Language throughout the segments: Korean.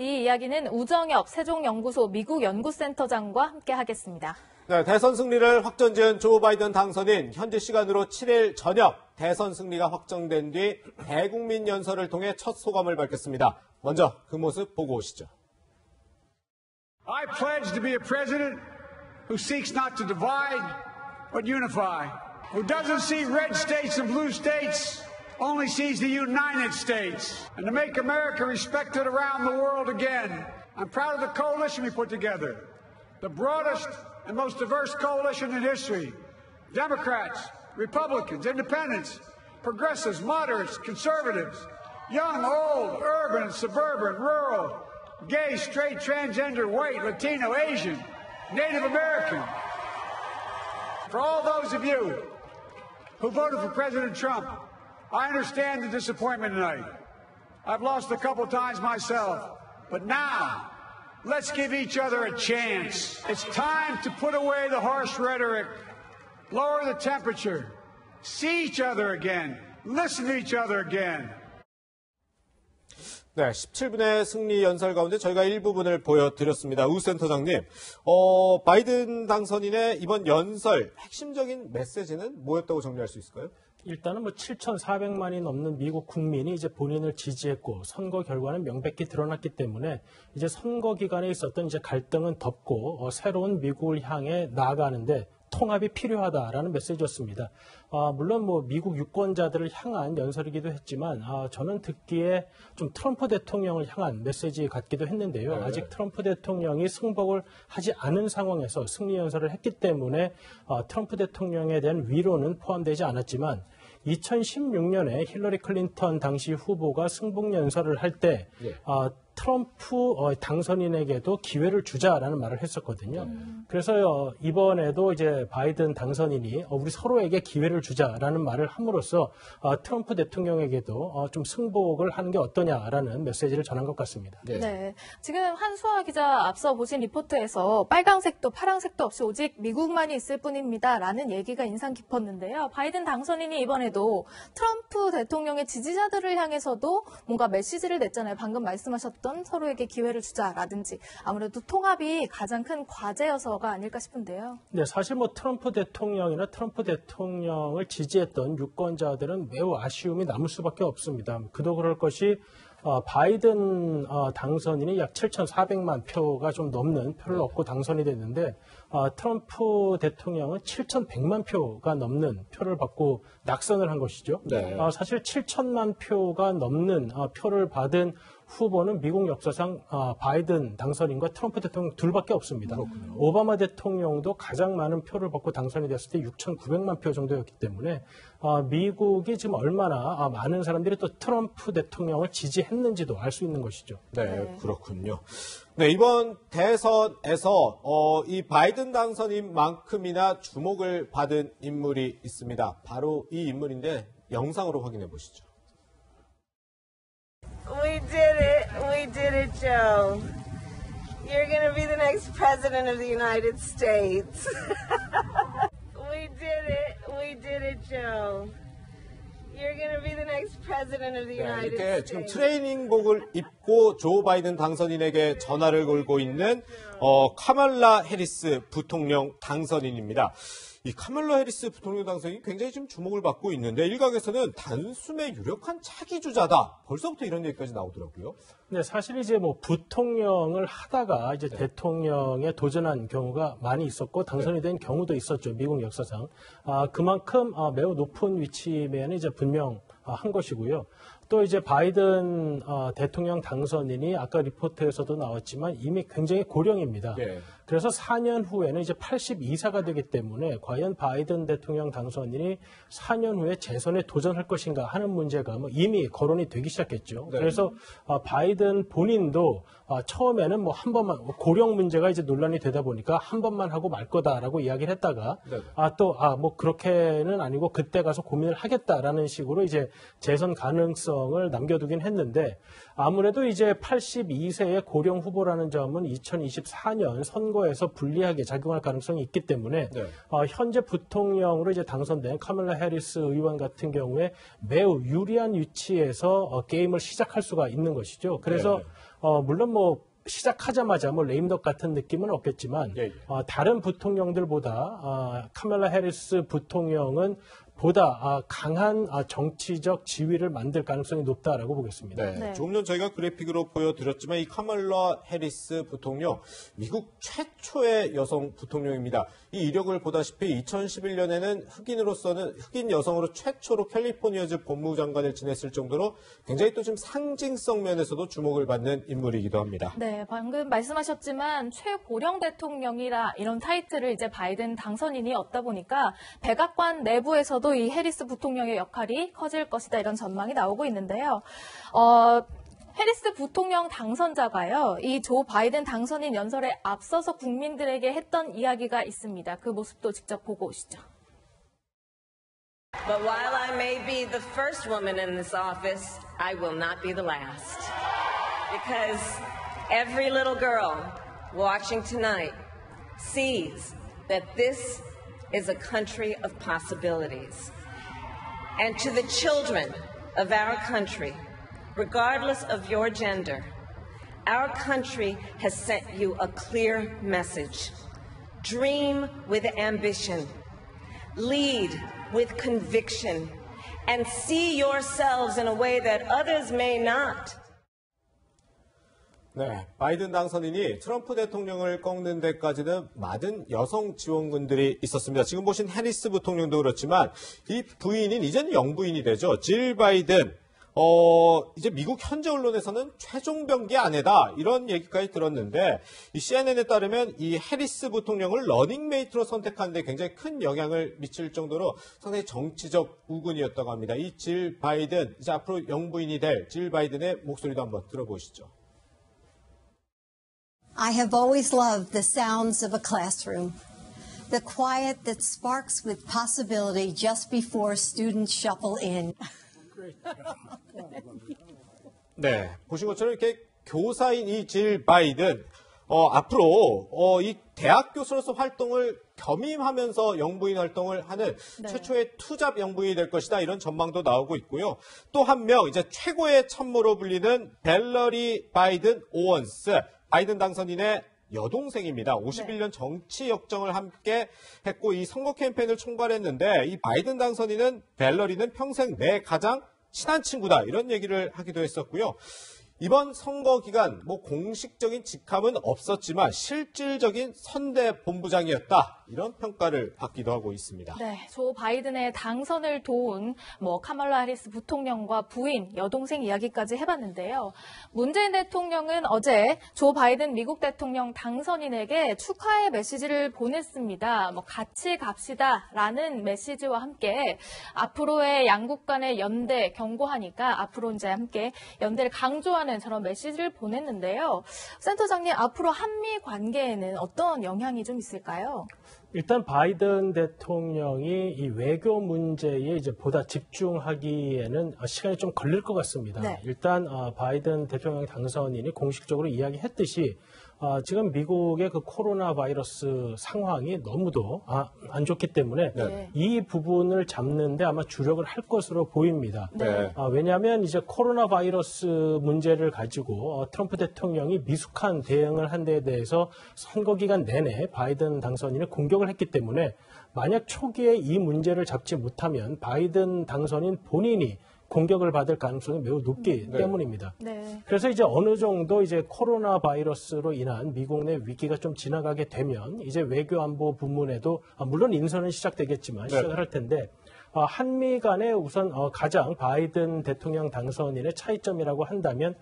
이 이야기는 우정엽 세종연구소 미국 연구센터장과 함께 하겠습니다. 네, 대선 승리를 확정지은 조 바이든 당선인 현지 시간으로 7일 저녁 대선 승리가 확정된 뒤 대국민 연설을 통해 첫 소감을 밝혔습니다. 먼저 그 모습 보고 오시죠. I pledge to be a president who seeks not to divide but unify, who doesn't see red states and blue states, only sees the United States, and to make America respected around the world again. I'm proud of the coalition we put together, the broadest and most diverse coalition in history. Democrats, Republicans, Independents, progressives, moderates, conservatives, young, old, urban, suburban, rural, gay, straight, transgender, white, Latino, Asian, Native American. For all those of you who voted for President Trump, I understand the disappointment tonight. I've lost a couple times myself, but now let's give each other a chance. It's time to put away the harsh rhetoric, lower the temperature, see each other again, listen to each other again. 네, 17분의 승리 연설 가운데 저희가 일부분을 보여드렸습니다. 우 센터장님, 바이든 당선인의 이번 연설 핵심적인 메시지는 뭐였다고 정리할 수 있을까요? 일단은 7,400만이 넘는 미국 국민이 이제 본인을 지지했고 선거 결과는 명백히 드러났기 때문에 이제 선거 기간에 있었던 이제 갈등은 덮고 새로운 미국을 향해 나아가는데 통합이 필요하다라는 메시지였습니다. 물론 미국 유권자들을 향한 연설이기도 했지만 저는 듣기에 좀 트럼프 대통령을 향한 메시지 같기도 했는데요. 네. 아직 트럼프 대통령이 승복을 하지 않은 상황에서 승리 연설을 했기 때문에 트럼프 대통령에 대한 위로는 포함되지 않았지만 2016년에 힐러리 클린턴 당시 후보가 승복 연설을 할 때 트럼프 당선인에게도 기회를 주자라는 말을 했었거든요. 그래서 이번에도 이제 바이든 당선인이 우리 서로에게 기회를 주자라는 말을 함으로써 트럼프 대통령에게도 좀 승복을 하는 게 어떠냐라는 메시지를 전한 것 같습니다. 네. 지금 한수아 기자 앞서 보신 리포트에서 빨강색도 파랑색도 없이 오직 미국만이 있을 뿐입니다라는 얘기가 인상 깊었는데요. 바이든 당선인이 이번에도 트럼프 대통령의 지지자들을 향해서도 뭔가 메시지를 냈잖아요. 방금 말씀하셨던 서로에게 기회를 주자라든지 아무래도 통합이 가장 큰 과제여서가 아닐까 싶은데요. 네, 사실 트럼프 대통령이나 트럼프 대통령을 지지했던 유권자들은 매우 아쉬움이 남을 수밖에 없습니다. 그도 그럴 것이 바이든 당선인이 약 7,400만 표가 좀 넘는 표를 얻고 당선이 됐는데 트럼프 대통령은 7,100만 표가 넘는 표를 받고 낙선을 한 것이죠. 네. 사실 7천만 표가 넘는 표를 받은 후보는 미국 역사상 바이든 당선인과 트럼프 대통령 둘밖에 없습니다. 그렇군요. 오바마 대통령도 가장 많은 표를 받고 당선이 됐을 때 6,900만 표 정도였기 때문에 미국이 지금 얼마나 많은 사람들이 또 트럼프 대통령을 지지했는지도 알 수 있는 것이죠. 네, 그렇군요. 네, 이번 대선에서 이 바이든 당선인만큼이나 주목을 받은 인물이 있습니다. 바로 이 인물인데 영상으로 확인해 보시죠. We did it, Joe. You're going to be the next president of the United States. We did it, Joe. You're going to be the next president of the United 이렇게 States. 지금 트레이닝복을 입고 조 바이든 당선인에게 전화를 걸고 있는 카말라 해리스 부통령 당선인입니다. 이 카말라 해리스 부통령 당선인이 굉장히 좀 주목을 받고 있는데 일각에서는 단숨에 유력한 차기 주자다. 벌써부터 이런 얘기까지 나오더라고요. 네, 사실 이제 부통령을 하다가 이제 대통령에 도전한 경우가 많이 있었고 당선이 된 경우도 있었죠. 미국 역사상. 그만큼 매우 높은 위치면 이제 분명한 것이고요. 또 이제 바이든 대통령 당선인이 아까 리포트에서도 나왔지만 이미 굉장히 고령입니다. 네. 그래서 4년 후에는 이제 82세가 되기 때문에 과연 바이든 대통령 당선인이 4년 후에 재선에 도전할 것인가 하는 문제가 이미 거론이 되기 시작했죠. 네. 그래서 바이든 본인도 처음에는 한 번만 고령 문제가 이제 논란이 되다 보니까 한 번만 하고 말 거다라고 이야기를 했다가 네. 그렇게는 아니고 그때 가서 고민을 하겠다라는 식으로 이제 재선 가능성을 남겨두긴 했는데 아무래도 이제 82세의 고령 후보라는 점은 2024년 선거에서 불리하게 작용할 가능성이 있기 때문에 네. 현재 부통령으로 이제 당선된 카멀라 해리스 의원 같은 경우에 매우 유리한 위치에서 게임을 시작할 수가 있는 것이죠. 그래서 물론 뭐 시작하자마자 뭐 레임덕 같은 느낌은 없겠지만 예, 예. 다른 부통령들보다 카멀라 해리스 부통령은 보다 강한 정치적 지위를 만들 가능성이 높다라고 보겠습니다. 네. 네. 조금 전 저희가 그래픽으로 보여드렸지만 이 카멀라 해리스 부통령, 미국 최초의 여성 부통령입니다. 이 이력을 보다시피 2011년에는 흑인 여성으로 최초로 캘리포니아주 법무장관을 지냈을 정도로 굉장히 또 좀 상징성 면에서도 주목을 받는 인물이기도 합니다. 네, 방금 말씀하셨지만 최고령 대통령이라 이런 타이틀을 이제 바이든 당선인이 얻다 보니까 백악관 내부에서도 이 해리스 부통령의 역할이 커질 것이다 이런 전망이 나오고 있는데요. 해리스 부통령 당선자가요, 이 조 바이든 당선인 연설에 앞서서 국민들에게 했던 이야기가 있습니다. 그 모습도 직접 보고 오시죠. But while I may be the first woman in this office, I will not be the last. Because every little girl watching tonight sees that this is a country of possibilities. And to the children of our country, regardless of your gender, our country has sent you a clear message. Dream with ambition. Lead with conviction. And see yourselves in a way that others may not. 네, 바이든 당선인이 트럼프 대통령을 꺾는 데까지는 많은 여성 지원군들이 있었습니다. 지금 보신 해리스 부통령도 그렇지만 이 부인인 이제는 영부인이 되죠. 질 바이든. 이제 미국 현재 언론에서는 최종 병기 아내다 이런 얘기까지 들었는데 이 CNN에 따르면 이 해리스 부통령을 러닝메이트로 선택하는 데 굉장히 큰 영향을 미칠 정도로 상당히 정치적 우군이었다고 합니다. 이 질 바이든, 이제 앞으로 영부인이 될 질 바이든의 목소리도 한번 들어보시죠. I have always loved the sounds of a classroom, the quiet that sparks with possibility just before students shuffle in. 네, 보신 것처럼 이렇게 교사인 이 질 바이든, 앞으로 이 대학 교수로서 활동을 겸임하면서 영부인 활동을 하는 최초의 투잡 영부인이 될 것이다 이런 전망도 나오고 있고요. 또 한 명 이제 최고의 참모로 불리는 벨러리 바이든 오원스, 바이든 당선인의 여동생입니다. 51년 정치 역정을 함께 했고 이 선거 캠페인을 총괄했는데 이 바이든 당선인은 벨러리는 평생 내 가장 친한 친구다 이런 얘기를 하기도 했었고요. 이번 선거 기간 뭐 공식적인 직함은 없었지만 실질적인 선대 본부장이었다 이런 평가를 받기도 하고 있습니다. 네, 조 바이든의 당선을 도운 카멀라 해리스 부통령과 부인, 여동생 이야기까지 해봤는데요. 문재인 대통령은 어제 조 바이든 미국 대통령 당선인에게 축하의 메시지를 보냈습니다. 같이 갑시다라는 메시지와 함께 앞으로의 양국 간의 연대 경고하니까 앞으로 이제 함께 연대를 강조하는 저런 메시지를 보냈는데요. 센터장님, 앞으로 한미 관계에는 어떤 영향이 좀 있을까요? 일단 바이든 대통령이 이 외교 문제에 이제 보다 집중하기에는 시간이 좀 걸릴 것 같습니다. 네. 일단 바이든 대통령 당선인이 공식적으로 이야기했듯이 지금 미국의 그 코로나 바이러스 상황이 너무도 안 좋기 때문에 네. 이 부분을 잡는데 아마 주력을 할 것으로 보입니다. 네. 왜냐하면 이제 코로나 바이러스 문제를 가지고 트럼프 대통령이 미숙한 대응을 한 데에 대해서 선거 기간 내내 바이든 당선인이 공격을 했기 때문에 만약 초기에 이 문제를 잡지 못하면 바이든 당선인 본인이 공격을 받을 가능성이 매우 높기 때문입니다. 네. 그래서 이제 어느 정도 이제 코로나 바이러스로 인한 미국 내 위기가 좀 지나가게 되면 이제 외교 안보 부문에도 물론 인선은 시작되겠지만 시작을 할 텐데 한미 간에 우선 가장 바이든 대통령 당선인의 차이점이라고 한다면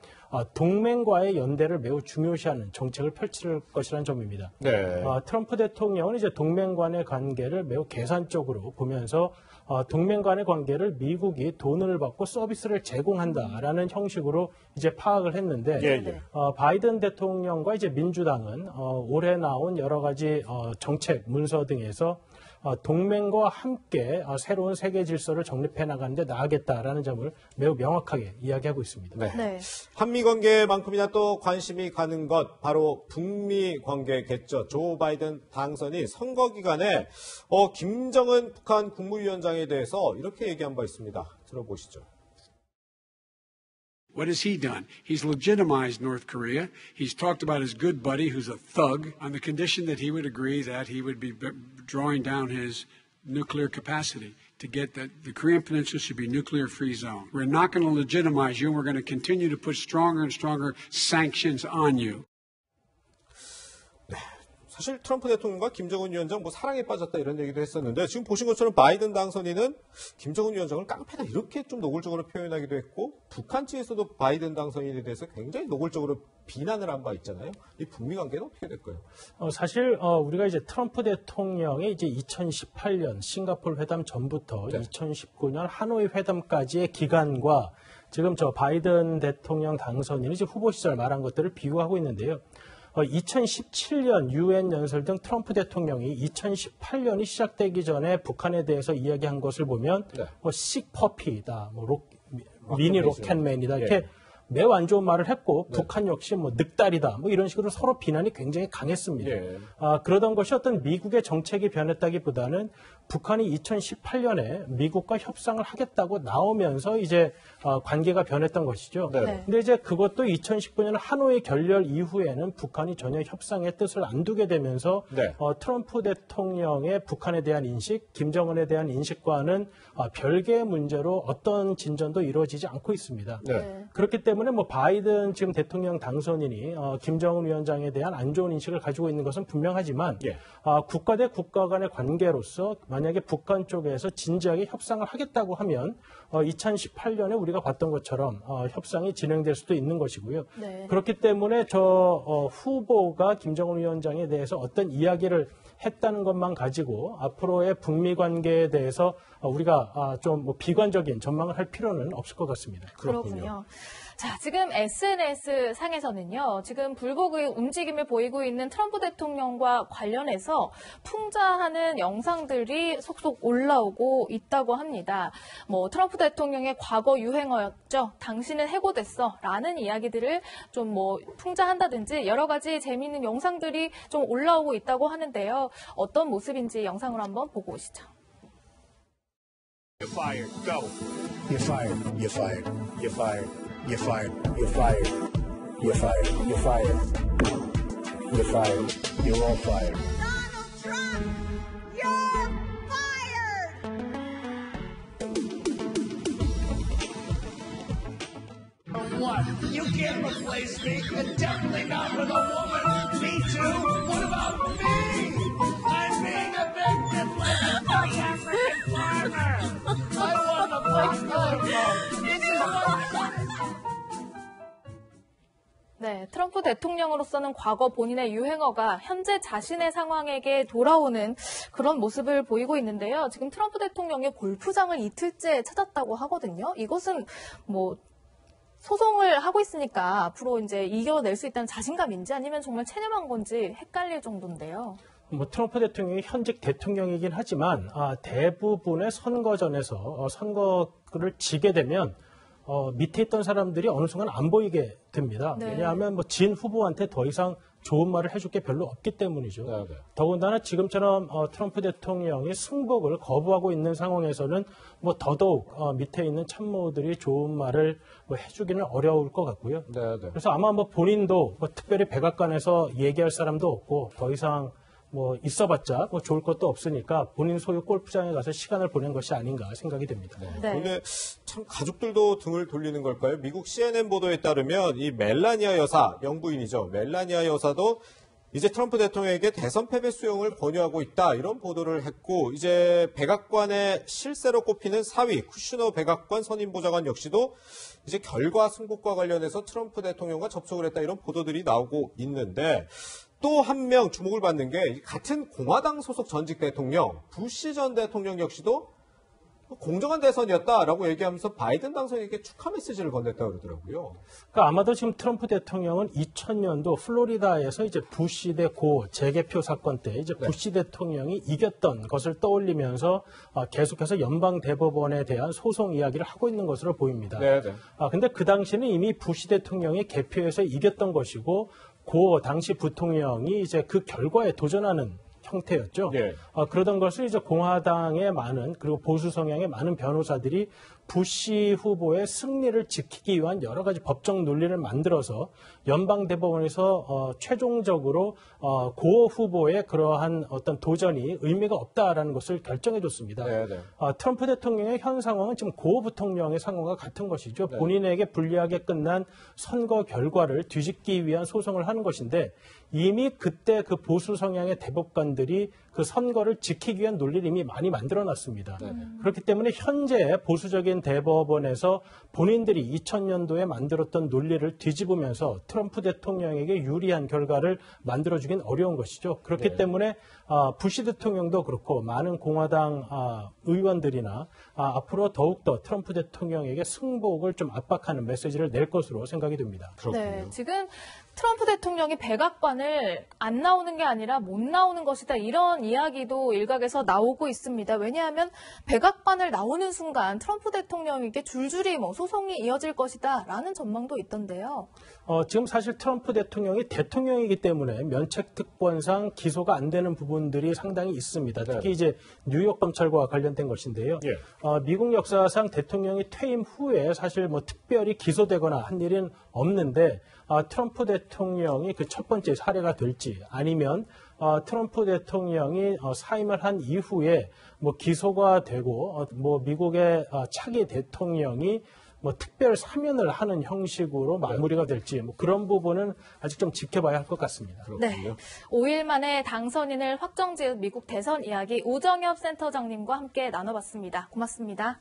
동맹과의 연대를 매우 중요시하는 정책을 펼칠 것이라는 점입니다. 네. 트럼프 대통령은 이제 동맹 간의 관계를 매우 계산적으로 보면서 동맹 간의 관계를 미국이 돈을 받고 서비스를 제공한다라는 형식으로 이제 파악을 했는데 바이든 대통령과 이제 민주당은 올해 나온 여러 가지 정책 문서 등에서 동맹과 함께 새로운 세계 질서를 정립해 나가는데 나아가겠다라는 점을 매우 명확하게 이야기하고 있습니다. 네. 네. 한미 관계만큼이나 또 관심이 가는 것 바로 북미 관계겠죠. 조 바이든 당선인 선거 기간에 김정은 북한 국무위원장에 대해서 이렇게 얘기한 바 있습니다. 들어보시죠. What has he done? He's legitimized North Korea. He's talked about his good buddy, who's a thug, on the condition that he would agree that he would be drawing down his nuclear capacity to get that the Korean Peninsula should be a nuclear-free zone. We're not going to legitimize you, and we're going to continue to put stronger and stronger sanctions on you. 사실 트럼프 대통령과 김정은 위원장 사랑에 빠졌다 이런 얘기도 했었는데 지금 보신 것처럼 바이든 당선인은 김정은 위원장을 깡패다 이렇게 좀 노골적으로 표현하기도 했고 북한 측에서도 바이든 당선인에 대해서 굉장히 노골적으로 비난을 한 바 있잖아요. 이 북미 관계는 어떻게 될까요? 사실 우리가 이제 트럼프 대통령의 이제 2018년 싱가포르 회담 전부터 2019년 하노이 회담까지의 기간과 지금 저 바이든 대통령 당선인이 이제 후보 시절 말한 것들을 비교하고 있는데요. 2017년 유엔 연설 등 트럼프 대통령이 2018년이 시작되기 전에 북한에 대해서 이야기한 것을 보면 식퍼피다, 미니 로켓맨이다 이렇게 매우 안 좋은 말을 했고 북한 역시 늑다리다 이런 식으로 서로 비난이 굉장히 강했습니다. 그러던 것이 어떤 미국의 정책이 변했다기보다는 북한이 2018년에 미국과 협상을 하겠다고 나오면서 이제 관계가 변했던 것이죠. 근데 이제 그것도 2019년 하노이 결렬 이후에는 북한이 전혀 협상의 뜻을 안 두게 되면서 트럼프 대통령의 북한에 대한 인식, 김정은에 대한 인식과는 별개의 문제로 어떤 진전도 이루어지지 않고 있습니다. 그렇기 때문에 바이든 지금 대통령 당선인이 김정은 위원장에 대한 안 좋은 인식을 가지고 있는 것은 분명하지만 국가 대 국가 간의 관계로서 만약에 북한 쪽에서 진지하게 협상을 하겠다고 하면 2018년에 우리가 봤던 것처럼 협상이 진행될 수도 있는 것이고요. 그렇기 때문에 후보가 김정은 위원장에 대해서 어떤 이야기를 했다는 것만 가지고 앞으로의 북미 관계에 대해서 우리가 좀 비관적인 전망을 할 필요는 없을 것 같습니다. 그렇군요. 자, 지금 SNS 상에서는요, 지금 불복의 움직임을 보이고 있는 트럼프 대통령과 관련해서 풍자하는 영상들이 속속 올라오고 있다고 합니다. 트럼프 대통령의 과거 유행어였죠. 당신은 해고됐어. 라는 이야기들을 좀 풍자한다든지 여러 가지 재미있는 영상들이 좀 올라오고 있다고 하는데요. 어떤 모습인지 영상으로 한번 보고 오시죠. You're fired. Go. You're fired. You're fired. You're fired. You're fired. You're fired. You're fired. You're fired. You're fired. You're all fired. Donald Trump, you're fired! What? You can't replace me, and definitely not with a woman. Me too. What about me? I'm being evicted like a white African farmer. I want a black color vote. This is what. 네, 트럼프 대통령으로서는 과거 본인의 유행어가 현재 자신의 상황에게 돌아오는 그런 모습을 보이고 있는데요. 지금 트럼프 대통령의 골프장을 이틀째 찾았다고 하거든요. 이것은 소송을 하고 있으니까 앞으로 이제 이겨낼 수 있다는 자신감인지 아니면 정말 체념한 건지 헷갈릴 정도인데요. 트럼프 대통령이 현직 대통령이긴 하지만 대부분의 선거전에서 선거를 지게 되면 밑에 있던 사람들이 어느 순간 안 보이게 됩니다. 왜냐하면 진 후보한테 더 이상 좋은 말을 해줄 게 별로 없기 때문이죠. 더군다나 지금처럼 트럼프 대통령이 승복을 거부하고 있는 상황에서는 더더욱 밑에 있는 참모들이 좋은 말을 해주기는 어려울 것 같고요. 그래서 아마 본인도 특별히 백악관에서 얘기할 사람도 없고 더 이상 있어봤자 좋을 것도 없으니까 본인 소유 골프장에 가서 시간을 보낸 것이 아닌가 생각이 됩니다. 그런데 참 가족들도 등을 돌리는 걸까요? 미국 CNN 보도에 따르면 이 멜라니아 여사, 영부인이죠. 멜라니아 여사도 이제 트럼프 대통령에게 대선 패배 수용을 권유하고 있다 이런 보도를 했고 이제 백악관의 실세로 꼽히는 4위 쿠슈너 백악관 선임보좌관 역시도 이제 결과 승복과 관련해서 트럼프 대통령과 접촉을 했다 이런 보도들이 나오고 있는데 또 한 명 주목을 받는 게 같은 공화당 소속 전직 대통령 부시 전 대통령 역시도 공정한 대선이었다라고 얘기하면서 바이든 당선인에게 축하 메시지를 건넸다고 그러더라고요. 그러니까 아마도 지금 트럼프 대통령은 2000년도 플로리다에서 이제 부시 대 고 재개표 사건 때 이제 부시 대통령이 이겼던 것을 떠올리면서 계속해서 연방 대법원에 대한 소송 이야기를 하고 있는 것으로 보입니다. 네. 근데 그 당시는 이미 부시 대통령이 개표에서 이겼던 것이고 고 당시 부통령이 이제 그 결과에 도전하는 형태였죠. 예. 그러던 것을 이제 공화당의 많은 그리고 보수 성향의 많은 변호사들이 부시 후보의 승리를 지키기 위한 여러 가지 법적 논리를 만들어서 연방 대법원에서 최종적으로 고 후보의 그러한 어떤 도전이 의미가 없다라는 것을 결정해줬습니다. 네. 트럼프 대통령의 현 상황은 지금 고 부통령의 상황과 같은 것이죠. 본인에게 불리하게 끝난 선거 결과를 뒤집기 위한 소송을 하는 것인데 이미 그때 그 보수 성향의 대법관들이 그 선거를 지키기 위한 논리를 이미 많이 만들어놨습니다. 그렇기 때문에 현재 보수적인 대법원에서 본인들이 2000년도에 만들었던 논리를 뒤집으면서 트럼프 대통령에게 유리한 결과를 만들어주긴 어려운 것이죠. 그렇기 때문에 부시 대통령도 그렇고 많은 공화당 의원들이나 앞으로 더욱더 트럼프 대통령에게 승복을 좀 압박하는 메시지를 낼 것으로 생각이 됩니다. 네, 지금 트럼프 대통령이 백악관을 안 나오는 게 아니라 못 나오는 것이다. 이런 이야기도 일각에서 나오고 있습니다. 왜냐하면 백악관을 나오는 순간 트럼프 대통령에게 줄줄이 소송이 이어질 것이다. 라는 전망도 있던데요. 지금 사실 트럼프 대통령이 대통령이기 때문에 면책특권상 기소가 안 되는 부분들이 상당히 있습니다. 특히 이제 뉴욕 검찰과 관련된 것인데요. 미국 역사상 대통령이 퇴임 후에 사실 특별히 기소되거나 한 일은 없는데 트럼프 대통령이 그 첫 번째 사례가 될지 아니면 트럼프 대통령이 사임을 한 이후에 기소가 되고 미국의 차기 대통령이 특별 사면을 하는 형식으로 마무리가 될지 그런 부분은 아직 좀 지켜봐야 할 것 같습니다. 네, 5일 만에 당선인을 확정지은 미국 대선 이야기 오정엽 센터장님과 함께 나눠봤습니다. 고맙습니다.